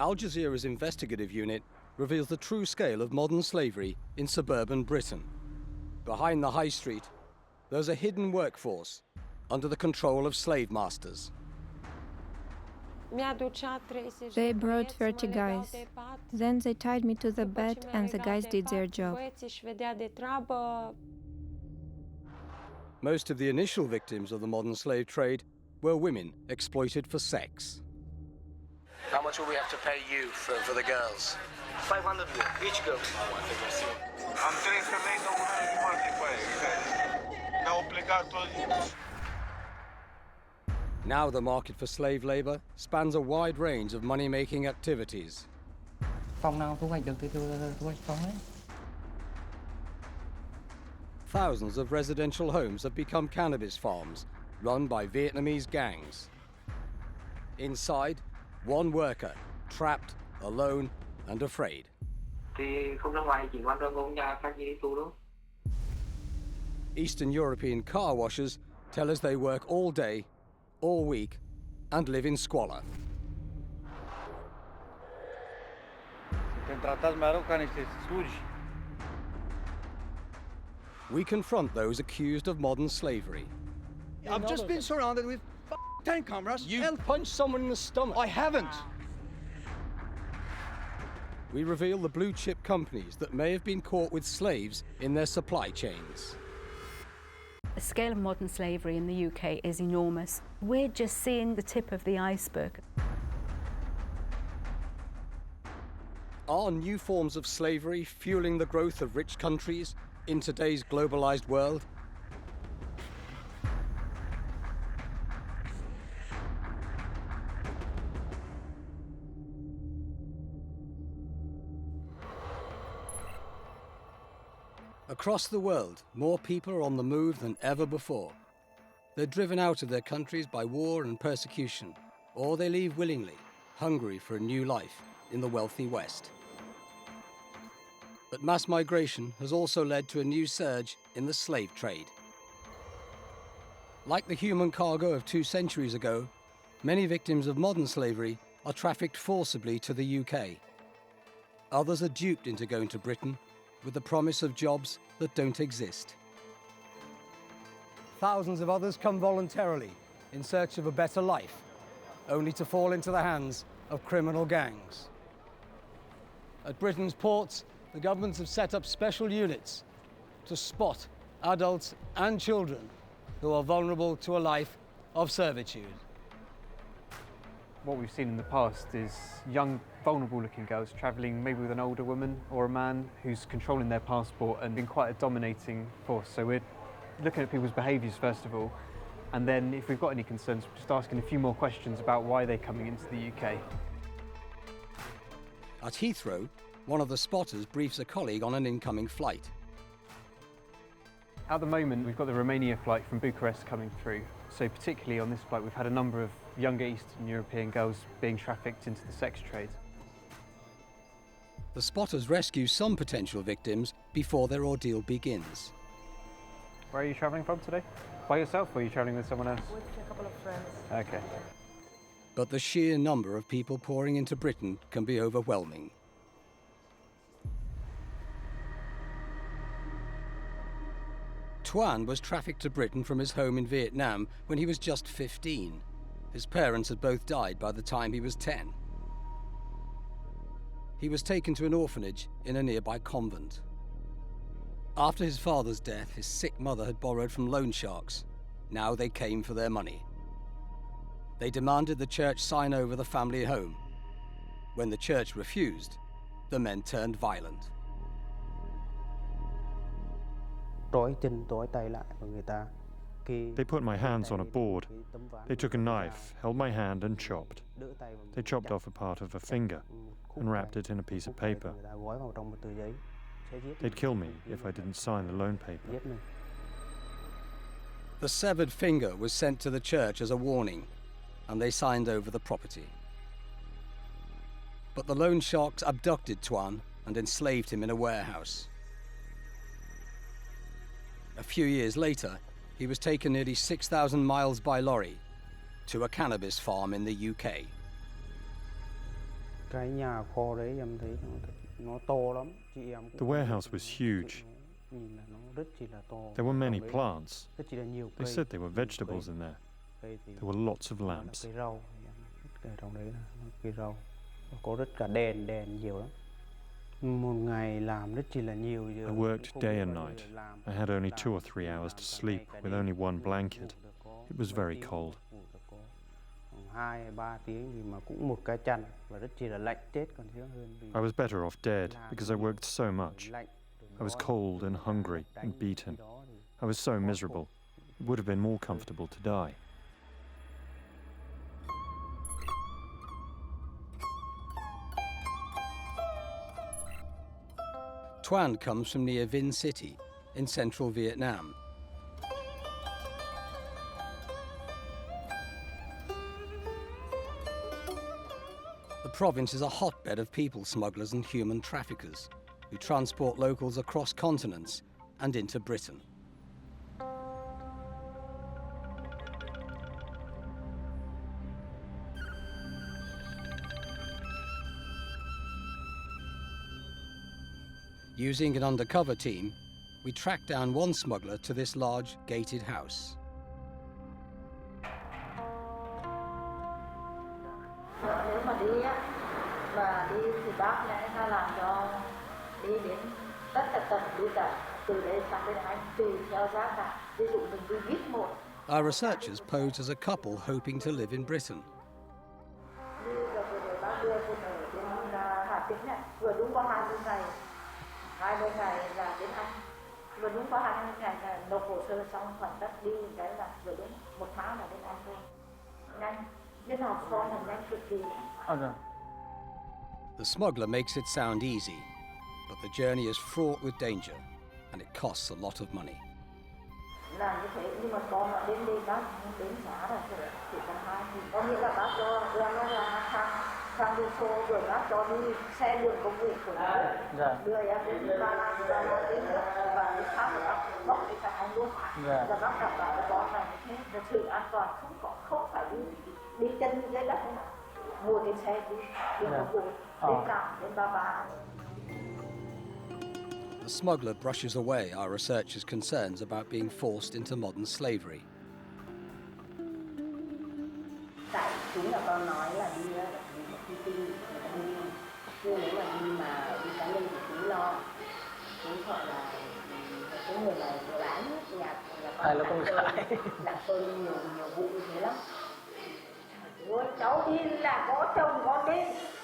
Al Jazeera's investigative unit reveals the true scale of modern slavery in suburban Britain. Behind the high street, there's a hidden workforce under the control of slave masters. They brought 30 guys. Then they tied me to the bed and the guys did their job. Most of the initial victims of the modern slave trade were women exploited for sex. How much will we have to pay you for the girls? 500 each girl. Now the market for slave labor spans a wide range of money-making activities. Thousands of residential homes have become cannabis farms run by Vietnamese gangs. Inside, one worker, trapped, alone, and afraid. Eastern European car washers tell us they work all day, all week, and live in squalor. We confront those accused of modern slavery. I've just been surrounded with 10 cameras. You punched someone in the stomach. I haven't. We reveal the blue-chip companies that may have been caught with slaves in their supply chains. The scale of modern slavery in the UK is enormous. We're just seeing the tip of the iceberg. Are new forms of slavery fueling the growth of rich countries in today's globalized world? Across the world, more people are on the move than ever before. They're driven out of their countries by war and persecution, or they leave willingly, hungry for a new life in the wealthy West. But mass migration has also led to a new surge in the slave trade. Like the human cargo of 2 centuries ago, many victims of modern slavery are trafficked forcibly to the UK. Others are duped into going to Britain with the promise of jobs that don't exist. Thousands of others come voluntarily in search of a better life, only to fall into the hands of criminal gangs. At Britain's ports, the governments have set up special units to spot adults and children who are vulnerable to a life of servitude. What we've seen in the past is young, vulnerable-looking girls travelling maybe with an older woman or a man who's controlling their passport and being quite a dominating force. So we're looking at people's behaviours first of all, and then if we've got any concerns, we're just asking a few more questions about why they're coming into the UK. At Heathrow, one of the spotters briefs a colleague on an incoming flight. At the moment, we've got the Romania flight from Bucharest coming through. So particularly on this flight, we've had a number of younger Eastern European girls being trafficked into the sex trade. The spotters rescue some potential victims before their ordeal begins. Where are you travelling from today? By yourself, or are you travelling with someone else? With a couple of friends. Okay. But the sheer number of people pouring into Britain can be overwhelming. Tuan was trafficked to Britain from his home in Vietnam when he was just 15. His parents had both died by the time he was 10. He was taken to an orphanage in a nearby convent. After his father's death, his sick mother had borrowed from loan sharks. Now they came for their money. They demanded the church sign over the family home. When the church refused, the men turned violent. They put my hands on a board. They took a knife, held my hand and chopped. They chopped off a part of a finger and wrapped it in a piece of paper. They'd kill me if I didn't sign the loan paper. The severed finger was sent to the church as a warning, and they signed over the property. But the loan sharks abducted Tuan and enslaved him in a warehouse. A few years later, he was taken nearly 6,000 miles by lorry to a cannabis farm in the UK. They put my hands on a board. They took a knife, held my hand and chopped. They chopped off a part of a finger and wrapped it in a piece of paper. They killed me if I didn't sign the loan paper. But the loan sharks abducted Tuan and enslaved him in a warehouse. A few years later, he was taken nearly 6,000 miles by lorry to a cannabis farm in the UK. The warehouse was huge. There were many plants. They said there were vegetables in there. There were lots of lamps. I worked day and night. I had only 2 or 3 hours to sleep with only one blanket. It was very cold. I was better off dead because I worked so much. I was cold and hungry and beaten. I was so miserable. It would have been more comfortable to die. Tuan comes from near Vinh City in central Vietnam. The province is a hotbed of people smugglers and human traffickers who transport locals across continents and into Britain. Using an undercover team, we track down one smuggler to this large gated house. Nếu mà đi á, mà đi thì bác lẽ ra làm cho đi đến tất tật đi cả từ đây sang bên Anh tùy theo giá cả. Ví dụ mình đi vít một. Our researchers posed as a couple hoping to live in Britain. Đi rồi bác đưa cô ở bên Hà Tĩnh này, vừa đúng có 20 ngày. 20 ngày là đến Anh. Vừa đúng có 20 ngày là nộp hồ sơ xong hoàn tất đi cái là vừa đúng 1 tháng là đến Anh thôi. Nhanh. The smuggler makes it sound easy, but the journey is fraught with danger, and it costs a lot of money. Làm như thế nhưng mà con nó đến đây bác đến giá là chỉ cần 2 thì có nghĩa là bác cho đưa nó là sang Liên Xô rồi bác cho đi xe đường công vụ của nó đưa em đến Ba Lan đến nước và đến khác rồi bác bóc đi sang Anh luôn và bác đảm bảo cho con là như thế là sự an toàn không phải đi chân dưới đất này mua cái xe đi công vụ đến Cảng đến Ba Ba. The smuggler brushes away our researchers' concerns about being forced into modern slavery. Tại chúng là con nói là đi đi chưa nếu mà đi mà đi cá nhân thì chúng lo, chúng sợ là cái người này lái nhà con làm tôi nhiều vụ như thế lắm. Ôi, cháu đi là có chồng con đi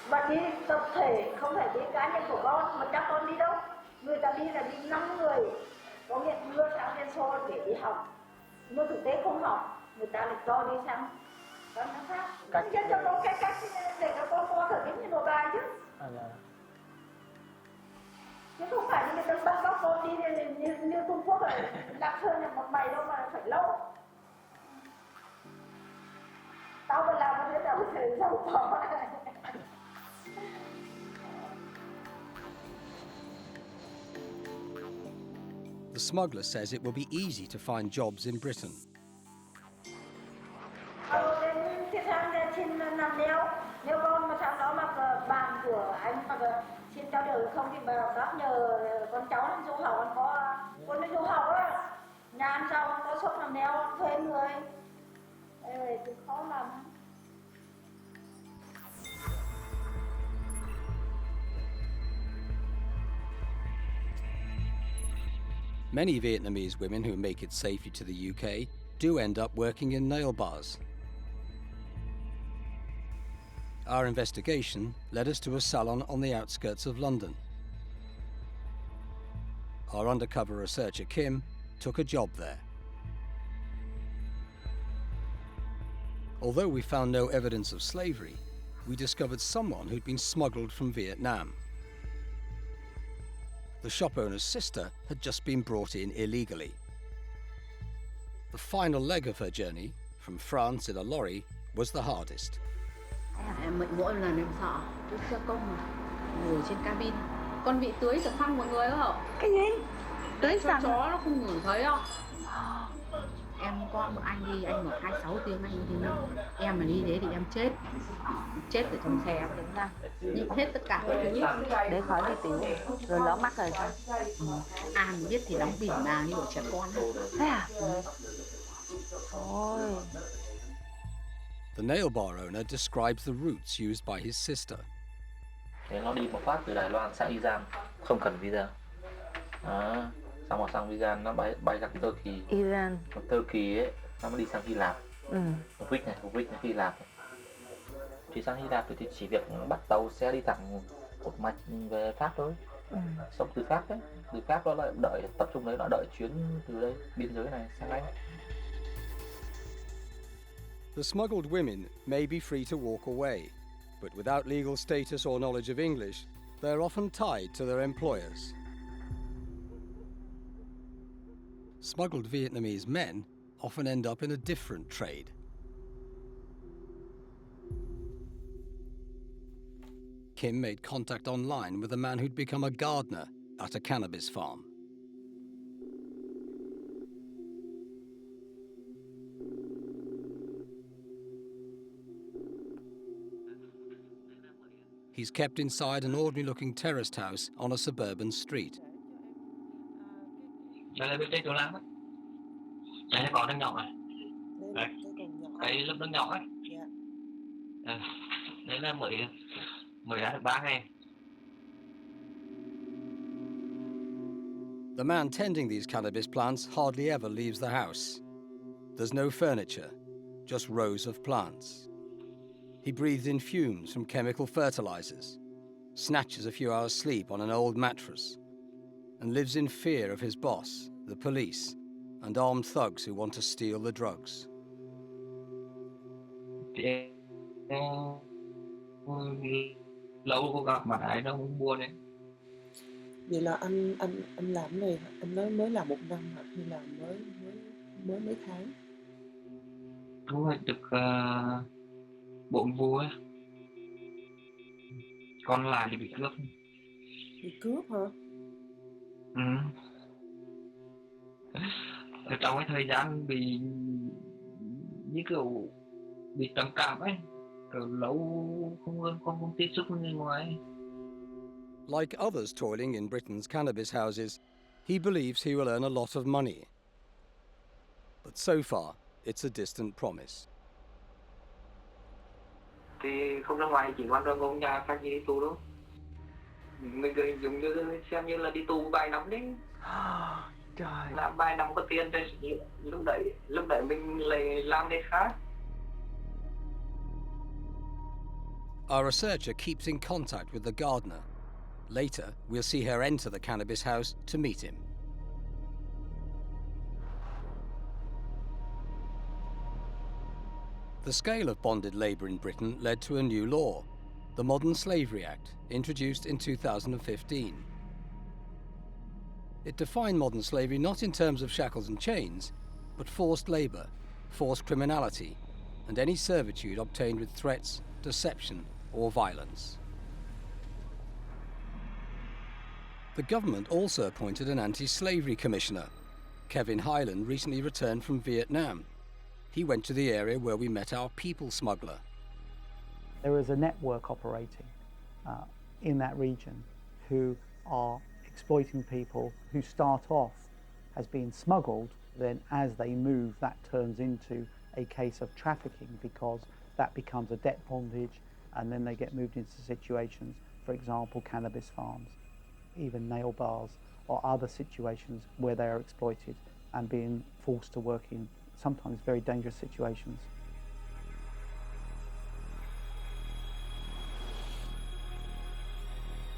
và đi tập thể không phải đi cá nhân của con mà chắc con đi đâu. Người ta đi là đi 5 người, có nghĩa đưa sang Liên Xô để đi học, nhưng thực tế không học, người ta lại cho đi sang các nước khác. Chứ cho con cách để cho con có thể tính như đồ bài chứ. Chứ không phải như người ta bắt cóc con đi như Trung Quốc rồi, Lạng Sơn là một ngày đâu mà phải lâu. Tao mà làm như thế nào thì giàu có. The smuggler says it will be easy to find jobs in Britain. Xin làm nếu con mà sang đó mà bạn của anh mà xin cháu được không thì bác nhờ con cháu lên du học, anh có con đi du học á, nhà ăn xong có shop làm nail thuê người, thì khó làm. Many Vietnamese women who make it safely to the UK do end up working in nail bars. Our investigation led us to a salon on the outskirts of London. Our undercover researcher Kim took a job there. Although we found no evidence of slavery, we discovered someone who'd been smuggled from Vietnam. The shop owner's sister had just been brought in illegally. The final leg of her journey, from France in a lorry, was the hardest. Em mệt mỗi lần em sợ, cứ xe công mà ngồi trên cabin, con bị tưới từ phăng mọi người đó hả? Cái gì? Tưới sao? Chó nó không ngửi thấy đâu. em có một anh đi, anh 126 tiếng anh thì nâng. Em mà đi thế thì em chết ở trong xe, đúng ra nhịn hết tất cả các thứ để khỏi đi tiểu rồi lỡ mắc rồi sao? Ai mà biết thì đóng bỉm bà như bọn trẻ con ấy. Thế à? Ôi. The nail bar owner describes the routes used by his sister. Thế nó đi một phát từ Đài Loan sang Iran, không cần visa. Đó. Xong rồi sang Iran nó bay ra cái Turkey. Iran. Còn Turkey ấy, nó mới đi sang Hy Lạp. Greek này Hy Lạp. Thì sang Hy Lạp thì chỉ việc bắt tàu xe đi thẳng một mạch về Pháp thôi. Xong từ Pháp đấy, từ Pháp nó lại đợi tập trung đấy, nó đợi chuyến từ đây biên giới này sang Anh. The smuggled women may be free to walk away, but without legal status or knowledge of English, they're often tied to their employers. Smuggled Vietnamese men often end up in a different trade. Kim made contact online with a man who'd become a gardener at a cannabis farm. He's kept inside an ordinary-looking terraced house on a suburban street. Đây là bên trên chỗ lam á. Đây là còn đang nhỏ này. Đây. Cái lớp đang nhỏ ấy. Đấy là mới ra được 3 ngày. The man tending these cannabis plants hardly ever leaves the house. There's no furniture, just rows of plants. He breathes in fumes from chemical fertilizers, snatches a few hours' sleep on an old mattress, and lives in fear of his boss, the police, and armed thugs who want to steal the drugs. Lâu không gặp mặt ai đâu cũng buồn ấy. Vậy là anh làm này, anh nói mới làm 1 năm hả? Hay là mới mấy tháng? Thu hoạch được 4 vụ ấy. Còn lại thì bị cướp. Bị cướp hả? Ở trong cái thời gian bị như kiểu bị trầm cảm ấy, kiểu lâu không tiếp xúc với người ngoài. Like others toiling in Britain's cannabis houses, he believes he will earn a lot of money. But so far, it's a distant promise. Thì không ra ngoài chỉ quan tâm công nhà phải đi tù đâu. Mình cứ dùng như xem như là đi tù vài năm đấy. Trời. Làm vài năm có tiền thì lúc đấy mình lại làm cái khác. Our researcher keeps in contact with the gardener. Later, we'll see her enter the cannabis house to meet him. The scale of bonded labour in Britain led to a new law, the Modern Slavery Act, introduced in 2015. It defined modern slavery not in terms of shackles and chains, but forced labour, forced criminality, and any servitude obtained with threats, deception, or violence. The government also appointed an anti-slavery commissioner. Kevin Highland recently returned from Vietnam. He went to the area where we met our people smuggler. There is a network operating in that region who are exploiting people who start off as being smuggled, then as they move that turns into a case of trafficking because that becomes a debt bondage and then they get moved into situations, for example, cannabis farms, even nail bars or other situations where they are exploited and being forced to work in sometimes very dangerous situations.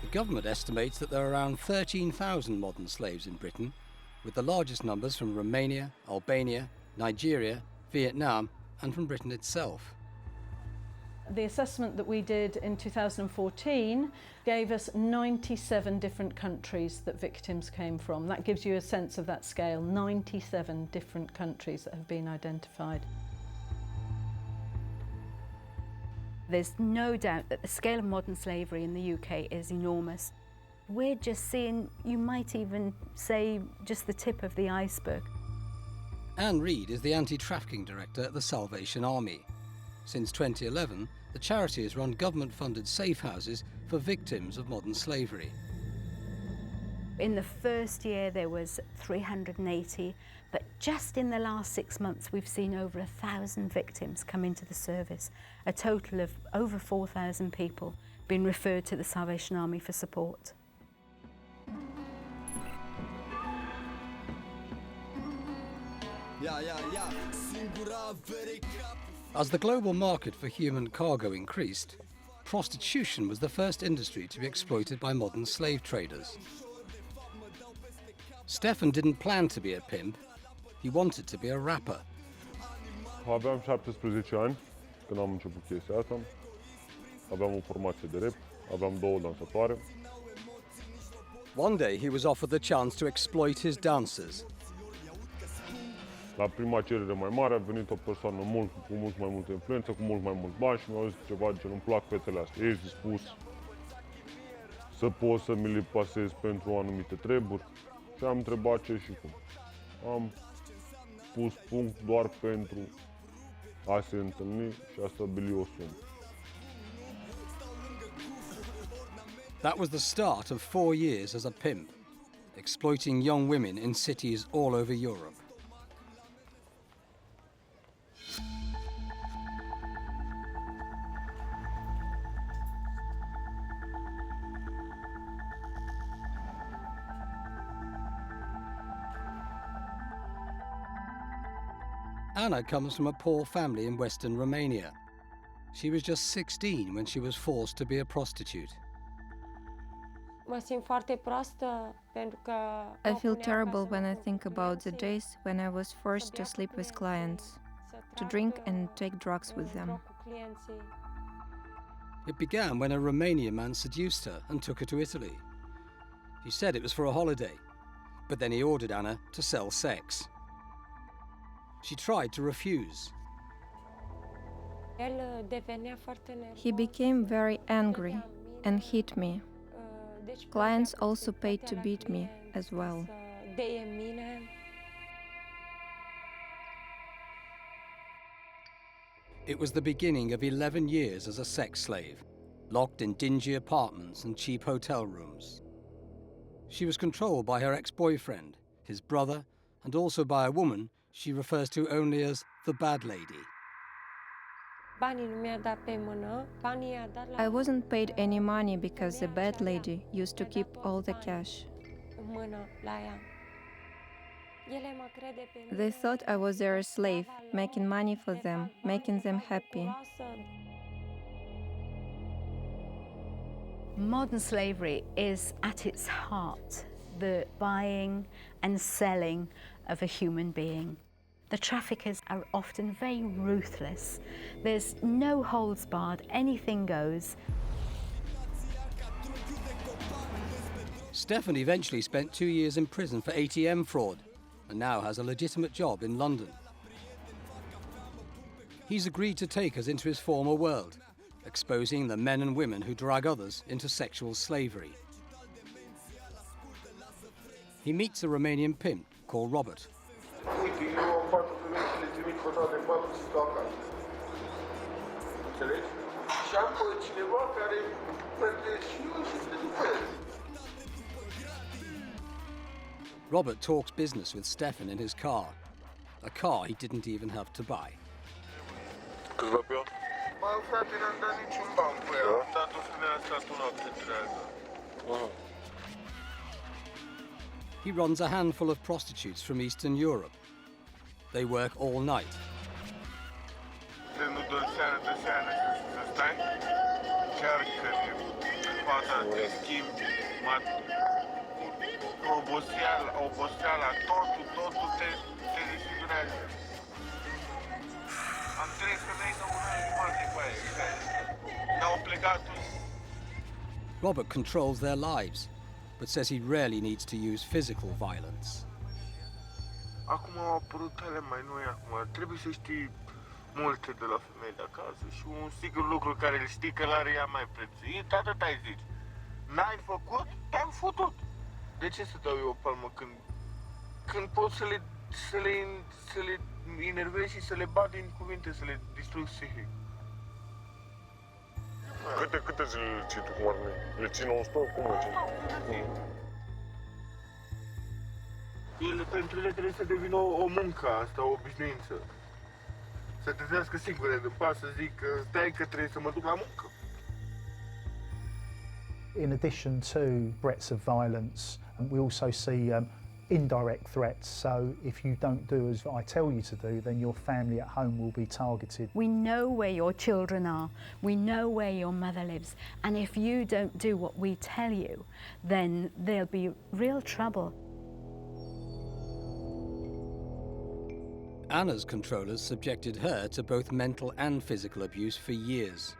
The government estimates that there are around 13,000 modern slaves in Britain, with the largest numbers from Romania, Albania, Nigeria, Vietnam, and from Britain itself. The assessment that we did in 2014 gave us 97 different countries that victims came from. That gives you a sense of that scale, 97 different countries that have been identified. There's no doubt that the scale of modern slavery in the UK is enormous. We're just seeing, you might even say, just the tip of the iceberg. Anne Reid is the anti-trafficking director at the Salvation Army. Since 2011, the charity has run government-funded safe houses for victims of modern slavery. In the first year there was 380, but just in the last 6 months we've seen over 1,000 victims come into the service. A total of over 4,000 people been referred to the Salvation Army for support. As the global market for human cargo increased, prostitution was the first industry to be exploited by modern slave traders. Stefan didn't plan to be a pimp, he wanted to be a rapper. Aveam 17 ani când am început chestia asta. Aveam o formație de rap, aveam 2 dansatoare. One day he was offered the chance to exploit his dancers. La prima cerere mai mare a venit o persoană cu mult mai multă influență, cu mult mai mulți bani și mi-a zis ceva de genul, îmi plac fetele astea. Ești dispus să poți să mi le pasezi pentru anumite treburi? Și am întrebat ce și cum. Am pus punct doar pentru a se întâlni și a stabili o sumă. That was the start of 4 years as a pimp, exploiting young women in cities all over Europe. Anna comes from a poor family in western Romania. She was just 16 when she was forced to be a prostitute. I feel terrible when I think about the days when I was forced to sleep with clients, to drink and take drugs with them. It began when a Romanian man seduced her and took her to Italy. She said it was for a holiday, but then he ordered Anna to sell sex. She tried to refuse. He became very angry and hit me. Clients also paid to beat me as well. It was the beginning of 11 years as a sex slave, locked in dingy apartments and cheap hotel rooms. She was controlled by her ex-boyfriend, his brother, and also by a woman she refers to only as the bad lady. I wasn't paid any money because the bad lady used to keep all the cash. They thought I was their slave, making money for them, making them happy. Modern slavery is at its heart the buying and selling of a human being. The traffickers are often very ruthless. There's no holds barred, anything goes. Stefan eventually spent 2 years in prison for ATM fraud and now has a legitimate job in London. He's agreed to take us into his former world, exposing the men and women who drag others into sexual slavery. He meets a Romanian pimp called Robert. Uite, eu am 4 femei și le trimit total de 4 și stau acasă. Înțelegi? Și am pe cineva care plătesc și eu și se după el. Robert talks business with Stefan in his car, a car he didn't even have to buy. Câți va bea? Mai frate, n-am dat niciun ban pe ea. Am dat o femeie, a stat o noapte întreagă. He runs a handful of prostitutes from Eastern Europe. They work all night. De nu dă seară să stai, încearcă-ne fața de schimb, oboseala, totul te desfigurează. Am 3 femei sau 1 an jumate cu aia, n-au plecat. Robert controls their lives, but says he rarely needs to use physical violence. Acum au apărut ale mai noi acum. Trebuie să știi multe de la femei de acasă și un sigur lucru care îl știi că l-are ea mai prețuit, atât ai zici. N-ai făcut, te-am futut. De ce să dau eu o palmă când pot să le să le enervezi și să le bat din cuvinte, să le distrug psihic. Câte zile le ții tu, cum ar veni? Le ții non-stop? Cum le ții? Pentru ele trebuie să devină o muncă asta, o obișnuință. Să trezească singure din pas, să zic că stai că trebuie să mă duc la muncă. In addition to threats of violence, we also see indirect threats. So if you don't do as I tell you to do, then your family at home will be targeted. We know where your children are, we know where your mother lives, and if you don't do what we tell you, then there'll be real trouble. Anna's controllers subjected her to both mental and physical abuse for years.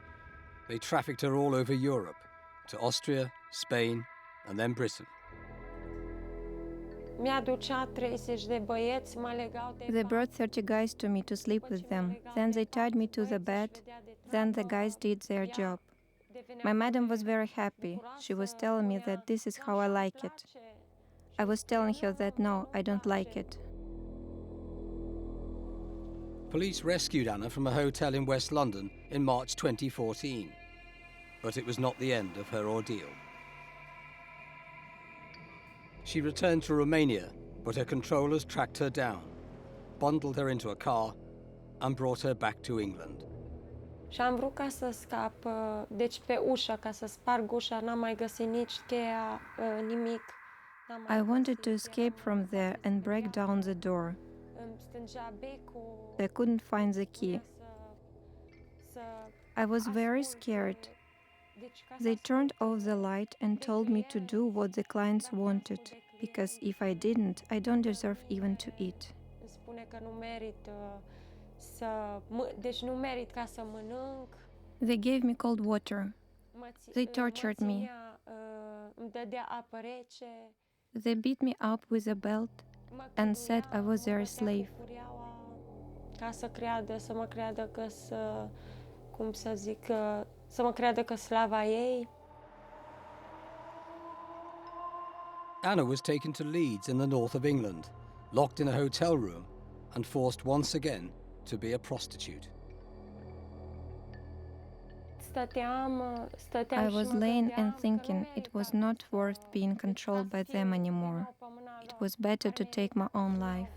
They trafficked her all over Europe, to Austria, Spain, and then Britain. They brought 30 guys to me to sleep with them. Then they tied me to the bed. Then the guys did their job. My madam was very happy. She was telling me that this is how I like it. I was telling her that no, I don't like it. Police rescued Anna from a hotel in West London in March 2014. But it was not the end of her ordeal. She returned to Romania, but her controllers tracked her down, bundled her into a car, and brought her back to England. Și am vrut ca să scap, deci pe ușă, ca să sparg ușa, n-am mai găsit nici cheia, nimic. I wanted to escape from there and break down the door. I couldn't find the key. I was very scared. They turned off the light and told me to do what the clients wanted, because if I didn't, I don't deserve even to eat. Spune că nu merit deci nu merit ca să mănânc. They gave me cold water. They tortured me. Îmi dădea apă rece. They beat me up with a belt and said I was their slave. Ca să mă creadă că cum să zic, să mă creadă că slava ei. Anna was taken to Leeds in the north of England, locked in a hotel room and forced once again to be a prostitute. I was laying and thinking it was not worth being controlled by them anymore. It was better to take my own life.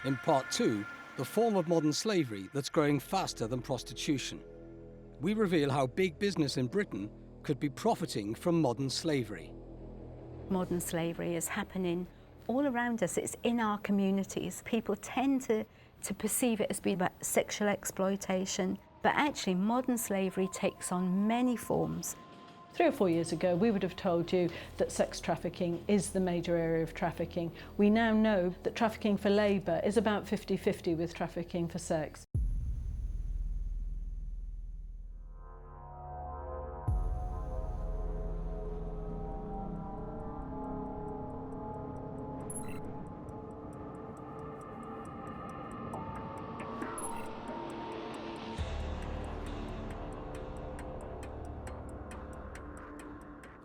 In part 2, the form of modern slavery that's growing faster than prostitution. We reveal how big business in Britain could be profiting from modern slavery. Modern slavery is happening all around us. It's in our communities. People tend to perceive it as being about sexual exploitation, but actually modern slavery takes on many forms. 3 or 4 years ago, we would have told you that sex trafficking is the major area of trafficking. We now know that trafficking for labour is about 50-50 with trafficking for sex.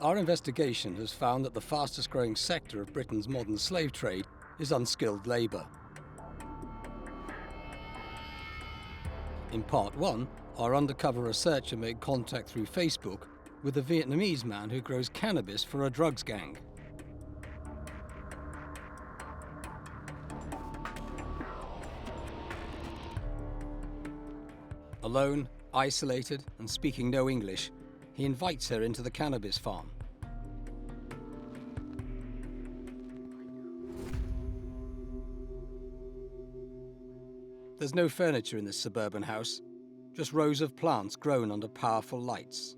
Our investigation has found that the fastest growing sector of Britain's modern slave trade is unskilled labour. In part 1, our undercover researcher made contact through Facebook with a Vietnamese man who grows cannabis for a drugs gang. Alone, isolated, and speaking no English, he invites her into the cannabis farm. There's no furniture in this suburban house, just rows of plants grown under powerful lights.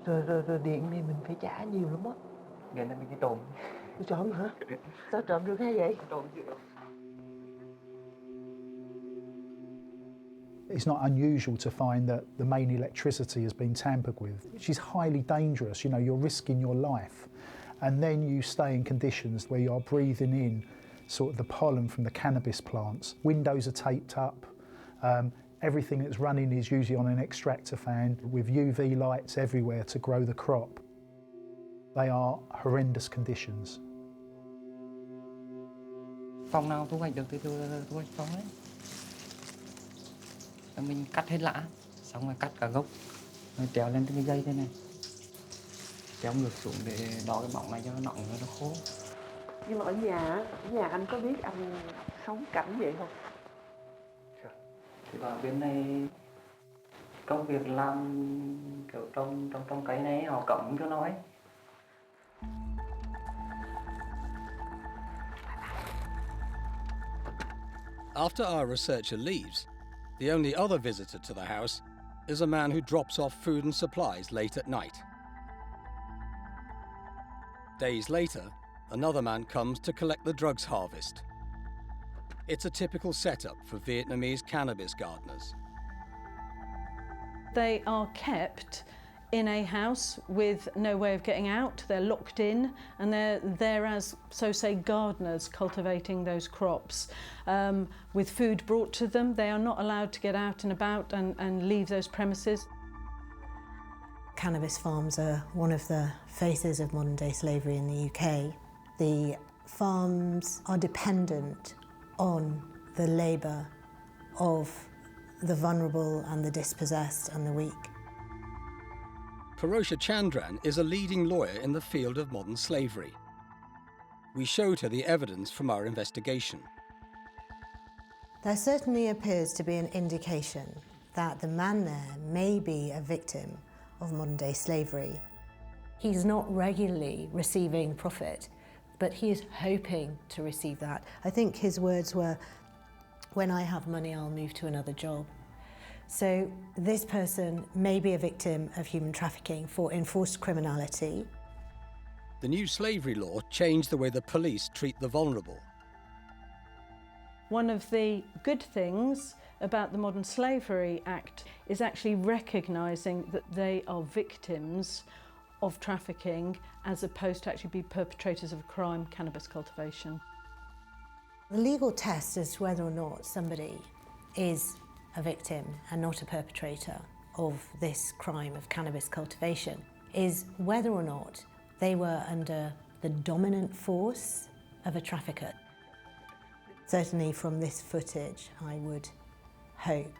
Rồi điện này mình phải trả nhiều lắm á. Ngày nay mình đi trộm. Trộm hả? Sao trộm được hay vậy? Trộm chứ. It's not unusual to find that the main electricity has been tampered with, which is highly dangerous. You know, you're risking your life. and then you stay in conditions where you're breathing in sort of the pollen from the cannabis plants. Windows are taped up. Everything that's running is usually on an extractor fan with UV lights everywhere to grow the crop. They are horrendous conditions. Phòng nào thu hoạch được thì thu hoạch phòng ấy. Mình cắt hết lã, xong rồi cắt cả gốc, rồi trèo lên cái dây thế này. Kéo ngược xuống để đo cái bọng này cho nó nóng và nó khô. Nhưng mà ở nhà anh có biết anh sống cảnh vậy không? Thì ở bên này công việc làm kiểu trong cái này họ cấm cho nói. After our researcher leaves, the only other visitor to the house is a man who drops off food and supplies late at night. Days later, another man comes to collect the drugs harvest. It's a typical setup for Vietnamese cannabis gardeners. They are kept in a house with no way of getting out. They're locked in, and they're there as, so say, gardeners cultivating those crops. With food brought to them, they are not allowed to get out and about and leave those premises. Cannabis farms are one of the faces of modern-day slavery in the UK. The farms are dependent on the labour of the vulnerable and the dispossessed and the weak. Parosha Chandran is a leading lawyer in the field of modern slavery. We showed her the evidence from our investigation. There certainly appears to be an indication that the man there may be a victim of modern-day slavery. He's not regularly receiving profit, but he is hoping to receive that. I think his words were, "When I have money, I'll move to another job." So this person may be a victim of human trafficking for enforced criminality. The new slavery law changed the way the police treat the vulnerable. One of the good things about the Modern Slavery Act is actually recognising that they are victims of trafficking as opposed to actually be perpetrators of a crime, cannabis cultivation. The legal test as to whether or not somebody is a victim and not a perpetrator of this crime of cannabis cultivation is whether or not they were under the dominant force of a trafficker. Certainly from this footage, I would hope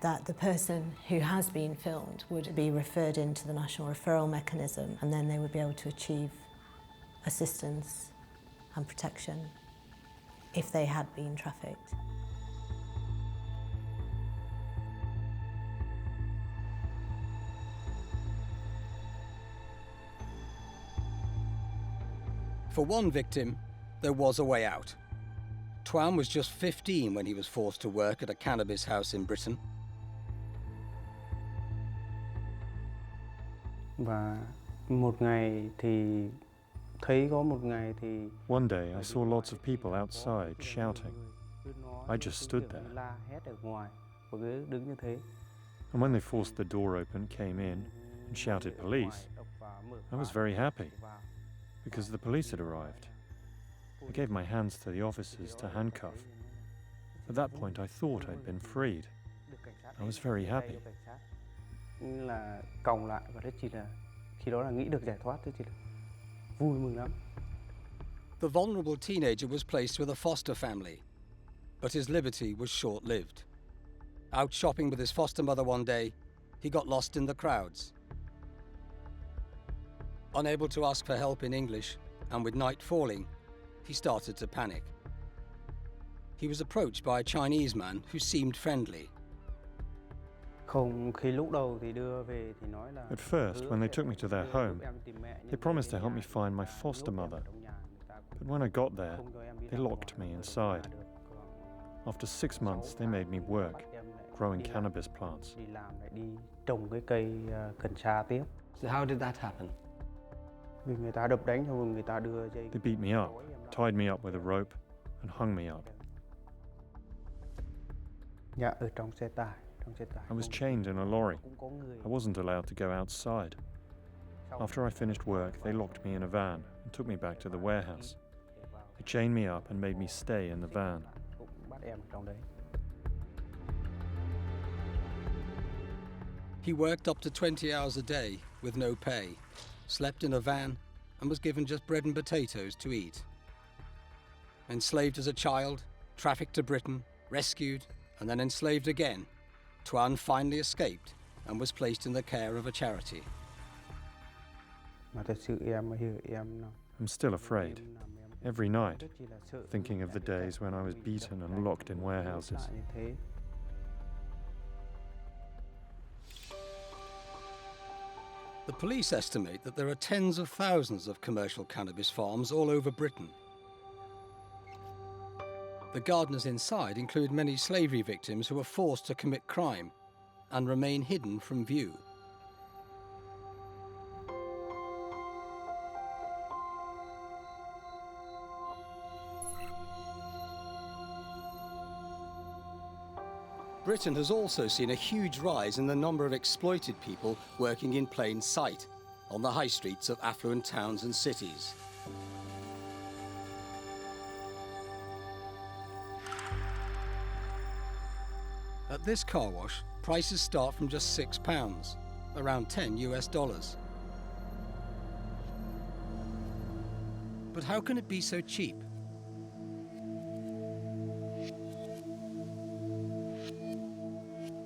that the person who has been filmed would be referred into the national referral mechanism, and then they would be able to achieve assistance and protection if they had been trafficked. For one victim, there was a way out. Twan was just 15 when he was forced to work at a cannabis house in Britain. Và một ngày thì thấy có một ngày thì One day I saw lots of people outside shouting. I just stood there. la hét ở ngoài và cứ đứng như thế. And when they forced the door open, came in and shouted police, I was very happy because the police had arrived. I gave my hands to the officers to handcuff. At that point I thought I'd been freed. I was very happy. Là còng lại và đấy chỉ là khi đó là nghĩ được giải thoát, thế chỉ là vui mừng lắm. The vulnerable teenager was placed with a foster family, but his liberty was short-lived. Out shopping with his foster mother one day, he got lost in the crowds. Unable to ask for help in English, and with night falling, he started to panic. He was approached by a Chinese man who seemed friendly. At first, when they took me to their home, they promised to help me find my foster mother. But when I got there, they locked me inside. After 6 months, they made me work, growing cannabis plants. So how did that happen? They beat me up, tied me up with a rope, and hung me up. I was chained in a lorry. I wasn't allowed to go outside. After I finished work, they locked me in a van and took me back to the warehouse. They chained me up and made me stay in the van. He worked up to 20 hours a day with no pay, slept in a van, and was given just bread and potatoes to eat. Enslaved as a child, trafficked to Britain, rescued, and then enslaved again, Tuan finally escaped and was placed in the care of a charity. I'm still afraid, every night, thinking of the days when I was beaten and locked in warehouses. The police estimate that there are tens of thousands of commercial cannabis farms all over Britain. The gardeners inside include many slavery victims who are forced to commit crime and remain hidden from view. Britain has also seen a huge rise in the number of exploited people working in plain sight on the high streets of affluent towns and cities. At this car wash, prices start from just £6, around $10 US. But how can it be so cheap?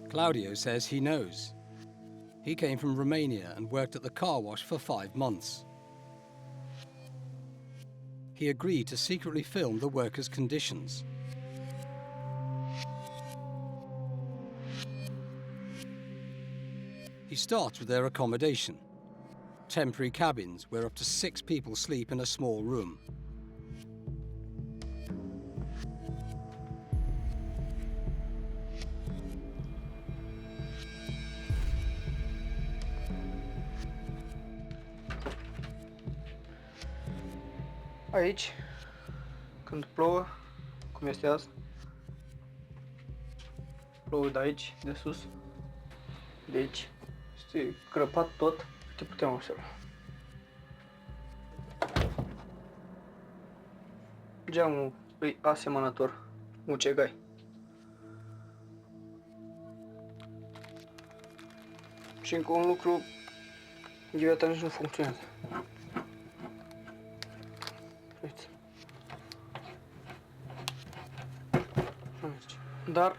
Claudio says he knows. He came from Romania and worked at the car wash for 5 months. He agreed to secretly film the workers' conditions. He starts with their accommodation, temporary cabins where up to 6 people sleep in a small room. Aici, când plouă, cum este azi, plouă de aici, de sus, de aici, este crăpat tot, te putem observa. Geamul e asemănător, mucegai. Și încă un lucru, ghiveata nici nu funcționează. Uite. Dar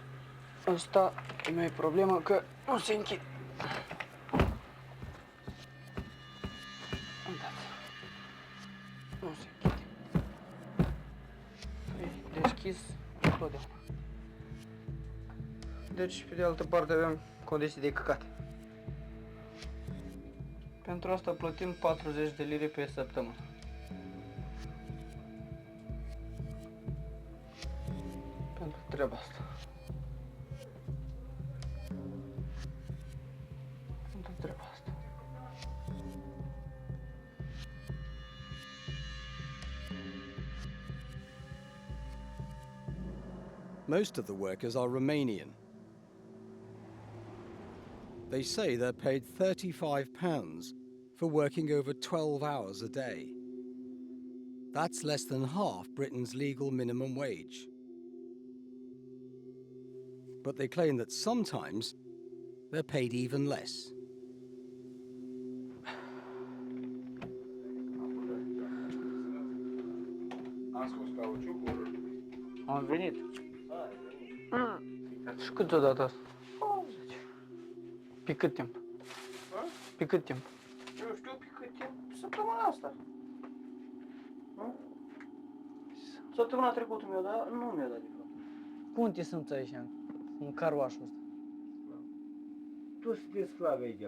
asta nu e problemă că nu se închide. Uitați. Nu se închide. E deschis totdeauna. Deci, pe de altă parte, avem condiții de căcat. Pentru asta plătim 40 de lire pe săptămână. Pentru treaba asta. Pentru treaba asta. Most of the workers are Romanian. They say they're paid £35 for working over 12 hours a day. That's less than half Britain's legal minimum wage. But they claim that sometimes they're paid even less. Am venit. Și cât o dată asta? 80. Pe cât timp? Pe cât timp? Eu știu pe cât timp. Săptămâna asta. Săptămâna trecută mi-a dat, nu mi-a dat de fapt. Cum te simți aici, în carwașul ăsta? Tu sunteți sclavi aici.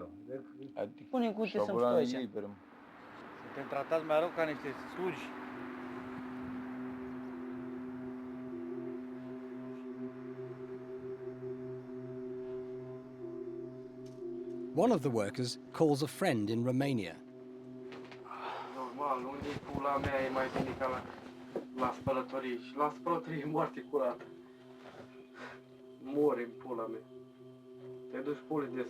Spune-mi cum te simți tu aici. Suntem tratați mai rău ca niște slugi. One of the workers calls a friend in Romania. Normal, unde-i pula mea e mai bine ca la spălătorie. Și la spălătorie e moarte curată. Mori în pula mea. Te duci puli des.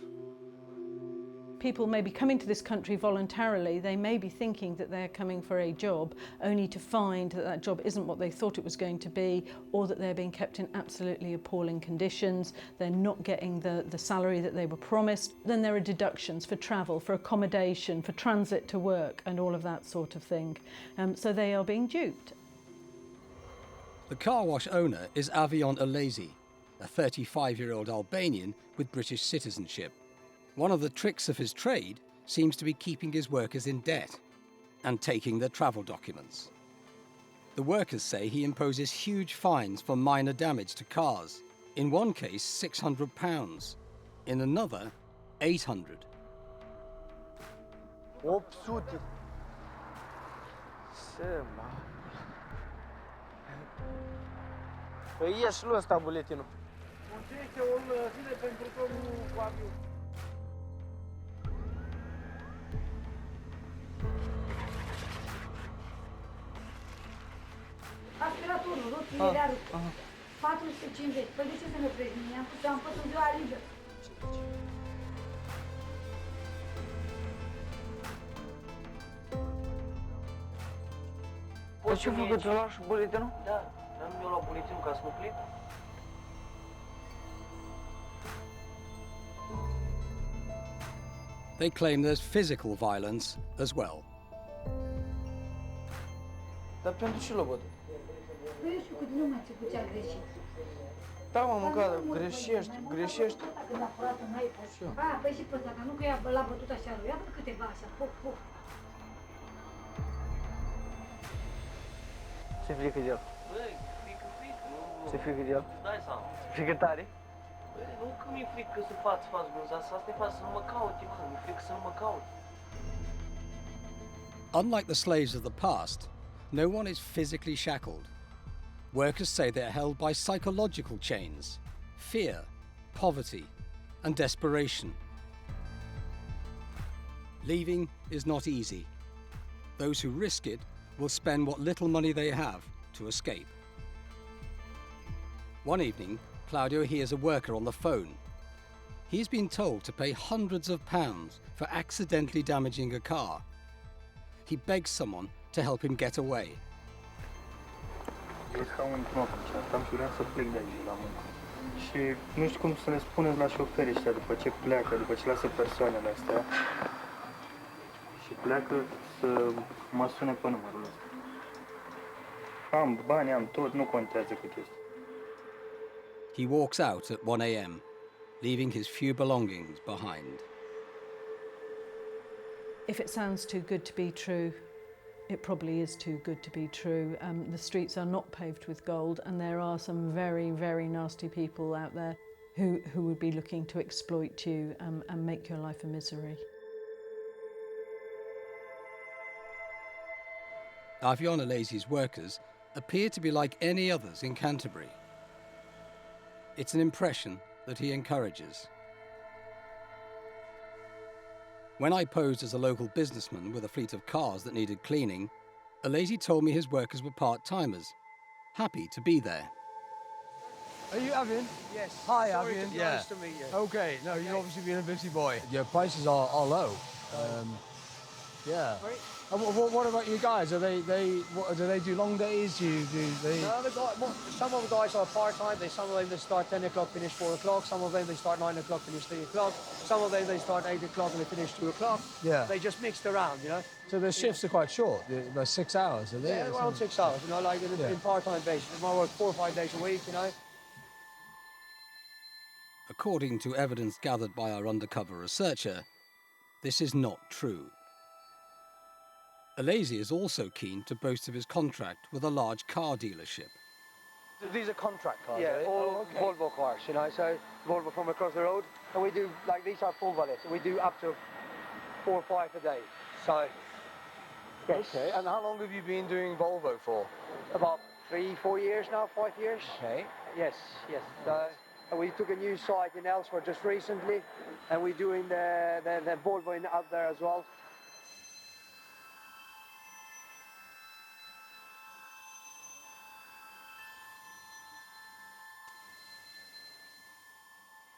People may be coming to this country voluntarily. They may be thinking that they're coming for a job, only to find that that job isn't what they thought it was going to be, or that they're being kept in absolutely appalling conditions. They're not getting the salary that they were promised. Then there are deductions for travel, for accommodation, for transit to work, and all of that sort of thing. So they are being duped. The car wash owner is Avion Alesi, a 35-year-old Albanian with British citizenship. One of the tricks of his trade seems to be keeping his workers in debt and taking their travel documents. The workers say he imposes huge fines for minor damage to cars. In one case, £600. In another, 800. 800. Ce mă. Păi ieși lui ăsta buletinul. Muncește o zile pentru domnul cu avion. Aspiratorul, roțurile arăt. 450. Păi de ce să ne oprești? Am pus în ziua liberă. Păi ce făcut, îți lași buletinul? Da, dar nu mi-au luat buletinul ca să mă plec. They claim there's physical violence as well. Dar pentru ce l-a bătut? Păi eu știu că nu mai ți cu ce-a greșit. Da, mă, măcar, greșești. Când a furat în mai pus. Păi și pe ăsta, că nu că l-a bătut așa lui. Iată câteva așa, poc. Ce frică de el? Băi, frică, nu... Ce frică de el? Dai seama. Frică tare? Băi, nu că mi-e frică să faci brânza, asta e față să nu mă caute, mă, mi-e frică să nu mă caute. Unlike the slaves of the past, no one is physically shackled. Workers say they're held by psychological chains, fear, poverty, and desperation. Leaving is not easy. Those who risk it will spend what little money they have to escape. One evening, Claudio hears a worker on the phone. He's been told to pay hundreds of pounds for accidentally damaging a car. He begs someone to help him get away. Deci ca un knop încercam și vreau să plec de aici la muncă. Și nu știu cum să le spuneți la șoferii ăștia după ce pleacă, după ce lasă persoanele astea și pleacă să mă sune pe numărul ăsta. Am bani, am tot, nu contează cât este. He walks out at 1 a.m., leaving his few belongings behind. If it sounds too good to be true, it probably is too good to be true. The streets are not paved with gold, and there are some very, very nasty people out there who would be looking to exploit you and make your life a misery. Avion Alesi's workers appear to be like any others in Canterbury. It's an impression that he encourages. When I posed as a local businessman with a fleet of cars that needed cleaning, Alesi told me his workers were part-timers, happy to be there. Are you Avion? Yes. Hi, Sorry Avion. to be honest to me, yeah. Okay, no, you've obviously been a busy boy. Your prices are low. Yeah. And what about you guys? Are do they do long days? Do they? No, some of the guys are part-time. Some of them they start 10 o'clock, finish 4 o'clock. Some of them they start 9 o'clock, finish 3 o'clock. Some of them they start 8 o'clock and they finish 2 o'clock. Yeah. They just mixed around, you know. So the shifts are quite short, about 6 hours, are they? Yeah, around 6 hours, you know, like in part-time basis. You might work 4 or 5 days a week, you know. According to evidence gathered by our undercover researcher, this is not true. Alesi is also keen to boast of his contract with a large car dealership. These are contract cars, yeah, all Volvo cars, you know, so Volvo from across the road. And we do, like, these are full valets, we do up to 4 or 5 a day, so... Yes. Okay, and how long have you been doing Volvo for? About 3, 4 years now, 5 years. Okay. Yes. And we took a new site in Elsewhere just recently, and we're doing the Volvo out there as well.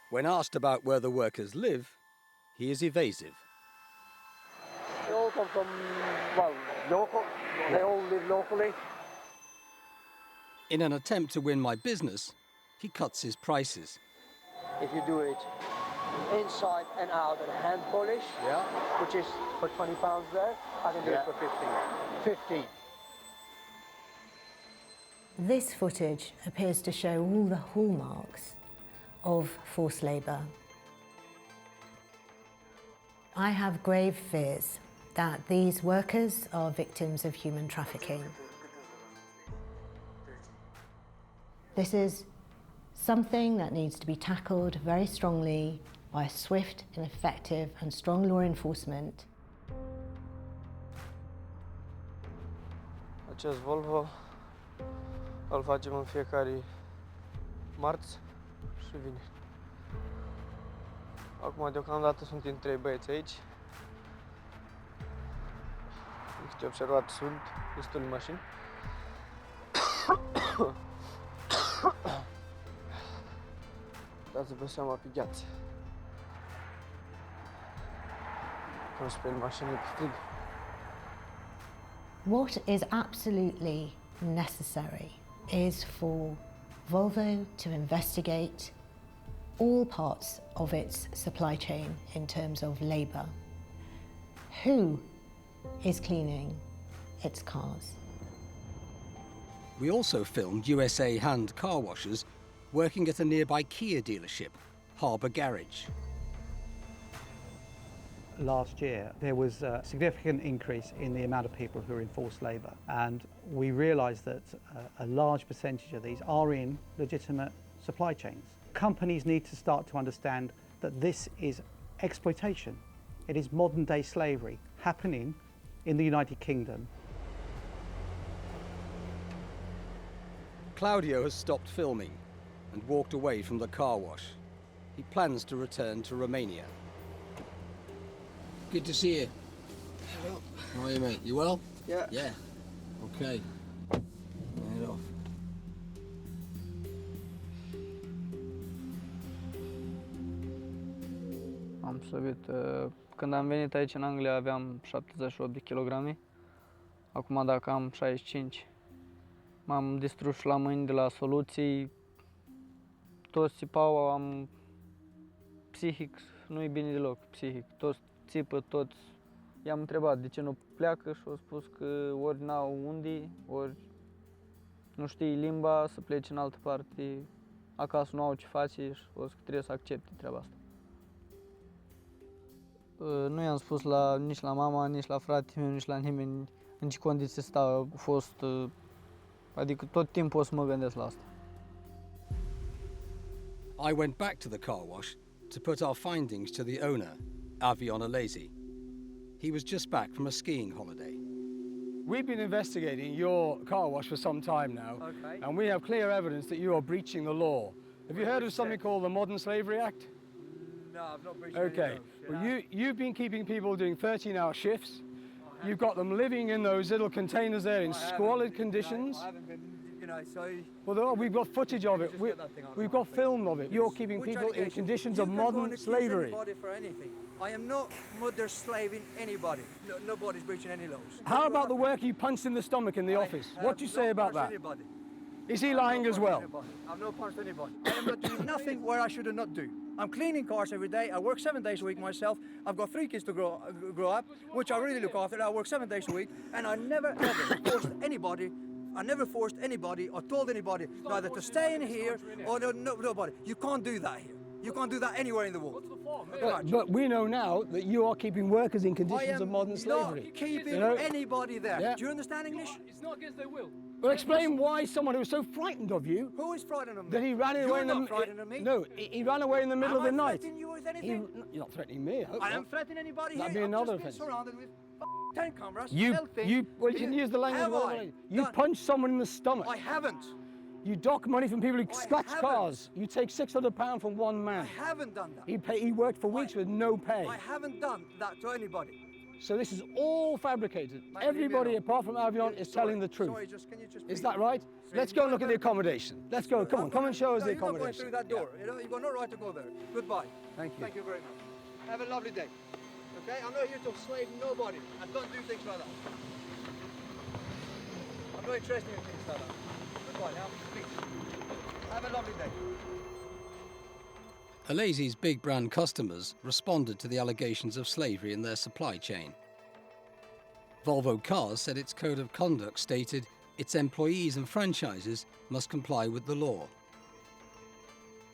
When asked about where the workers live, he is evasive. come from, well, local. They all live locally. In an attempt to win my business, he cuts his prices. If you do it inside and out and hand polish, which is for £20 there, I can do it for 15. This footage appears to show all the hallmarks of forced labour. I have grave fears that these workers are victims of human trafficking. This is something that needs to be tackled very strongly by swift and effective and strong law enforcement. Acest Volvo îl facem în fiecare marți și vineri. Acum, deocamdată, suntem 3 băieți aici. Cum câte observat, sunt destule mașini. Dați-vă seama pe gheață. Cum speli mașinile pe frig. What is absolutely necessary is for Volvo to investigate all parts of its supply chain in terms of labour. Who is cleaning its cars? We also filmed USA hand car washers working at a nearby Kia dealership, Harbour Garage. Last year, there was a significant increase in the amount of people who are in forced labour, and we realised that a large percentage of these are in legitimate supply chains. Companies need to start to understand that this is exploitation. It is modern-day slavery happening in the United Kingdom. Claudio has stopped filming and walked away from the car wash. He plans to return to Romania. Good to see you. Hello. How are you, mate? You well? Yeah. Yeah. Okay. Head off. Am slăbit. Când am venit aici în Anglia aveam 78 de kilograme. Acum dacă am 65. M-am distrus la mâini de la soluții. Toți țipau, am psihic, nu-i bine deloc, psihic. Toți țipă, toți. I-am întrebat de ce nu pleacă și au spus că ori n-au unde, ori nu știi limba, să plece în altă parte. Acasă nu au ce face și o să trebuie să accepte treaba asta. Nu i-am spus nici la mama, nici la fratele meu, nici la nimeni în ce condiții stau. A fost, adică tot timpul o să mă gândesc la asta. I went back to the car wash to put our findings to the owner, Avion Alesi. He was just back from a skiing holiday. We've been investigating your car wash for some time now, and we have clear evidence that you are breaching the law. Have you heard of something called the Modern Slavery Act? No, I've not breached any of those. Well, you've been keeping people doing 13-hour shifts. You've got them living in those little containers there in squalid conditions. I haven't been, you know, so... Well, we've got footage of it. We've got film of it. You're keeping people in conditions of modern slavery. Anybody for anything. I am not mother slaving anybody. No, nobody's breaching any laws. How about the worker you punched in the stomach in the office? What do you say about that? Anybody. Is he lying as well? I've not punched anybody. I am not doing nothing where I should not do. I'm cleaning cars every day. I work 7 days a week myself. I've got 3 kids to grow up, which I really look after. I work 7 days a week, and I never ever forced anybody. I never forced anybody or told anybody neither to stay in here or nobody. You can't do that here. You can't do that anywhere in the world. But we know now that you are keeping workers in conditions of modern slavery. I am not keeping anybody there. Yeah. Do you understand English? It's not against their will. Well, explain why someone who was so frightened of you... Who is frightened of me? That he ran away in the... You're not frightened of me. No, he ran away in the middle of the night. Am I threatening you with anything? You're not threatening me, I hope I not. am threatening anybody That'd here. be another I've just offence. been surrounded with 10 cameras. Well, you can use the language. Have I You punched someone in the stomach. I haven't. You dock money from people who scratch cars. You take £600 from one man. I haven't done that. He worked for weeks with no pay. I haven't done that to anybody. So this is all fabricated. Everybody apart from Avion is telling the truth. Sorry, can you just... Is that right? Let's go and look at the accommodation. Let's go. Come and show us the You're not going accommodation. through that door. You've got no right to go there. Goodbye. Thank you. Thank you very much. Have a lovely day. Okay, I'm not here to slave nobody. I don't do things like that. I'm not interested in things like that. Goodbye now, please. Have a lovely day. Alazi's big brand customers responded to the allegations of slavery in their supply chain. Volvo Cars said its code of conduct stated its employees and franchises must comply with the law.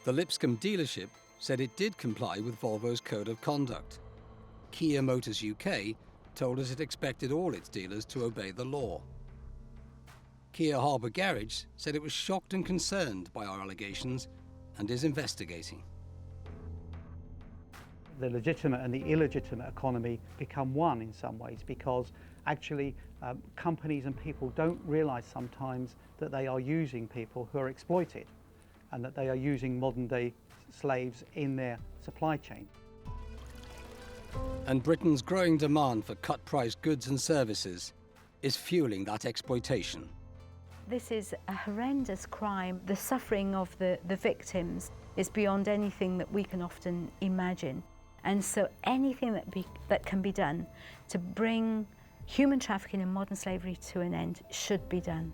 The Lipscomb dealership said it did comply with Volvo's code of conduct. Kia Motors UK told us it expected all its dealers to obey the law. Kia Harbour Garage said it was shocked and concerned by our allegations and is investigating. The legitimate and the illegitimate economy become one in some ways, because actually companies and people don't realise sometimes that they are using people who are exploited and that they are using modern-day slaves in their supply chain. And Britain's growing demand for cut-price goods and services is fueling that exploitation. This is a horrendous crime. The suffering of the victims is beyond anything that we can often imagine. And so anything that can be done to bring human trafficking and modern slavery to an end should be done.